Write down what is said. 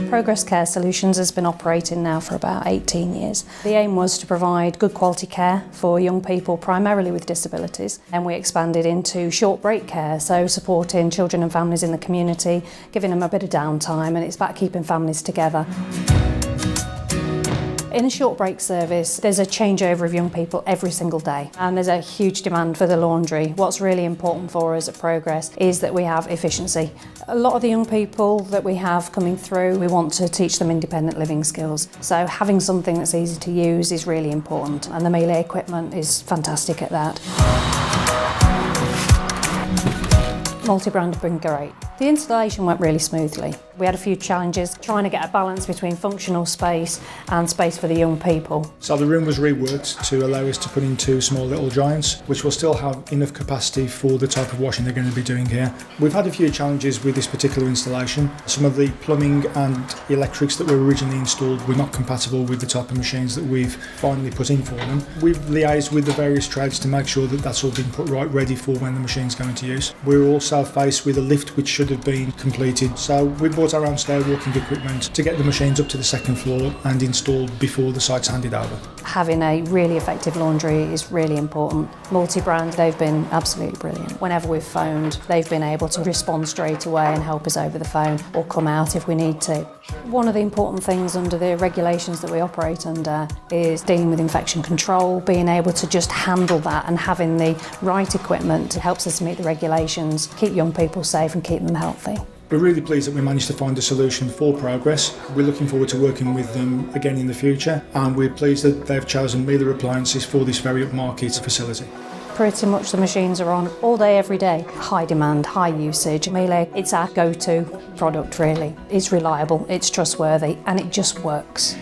Progress Care Solutions has been operating now for about 18 years. The aim was to provide good quality care for young people primarily with disabilities, and we expanded into short break care, so supporting children and families in the community, giving them a bit of downtime, and it's about keeping families together. In a short break service, there's a changeover of young people every single day, and there's a huge demand for the laundry. What's really important for us at Progress is that we have efficiency. A lot of the young people that we have coming through, we want to teach them independent living skills. So having something that's easy to use is really important, and the Miele equipment is fantastic at that. Multi-brand have been great. The installation went really smoothly. We had a few challenges trying to get a balance between functional space and space for the young people. So the room was reworked to allow us to put in 2 small little giants, which will still have enough capacity for the type of washing they're going to be doing here. We've had a few challenges with this particular installation. Some of the plumbing and electrics that were originally installed were not compatible with the type of machines that we've finally put in for them. We've liaised with the various trades to make sure that that's all been put right ready for when the machine's going to use. We're also faced with a lift which should have been completed, so we bought our own stair walking equipment to get the machines up to the 2nd floor and installed before the site's handed over. Having a really effective laundry is really important. Multi-brand, they've been absolutely brilliant. Whenever we've phoned, they've been able to respond straight away and help us over the phone or come out if we need to. One of the important things under the regulations that we operate under is dealing with infection control, being able to just handle that, and having the right equipment helps us meet the regulations, keep young people safe and keep them healthy. We're really pleased that we managed to find a solution for Progress. We're looking forward to working with them again in the future, and we're pleased that they've chosen Miele appliances for this very upmarket facility. Pretty much the machines are on all day, every day. High demand, high usage. Miele, it's our go-to product really. It's reliable, it's trustworthy, and it just works.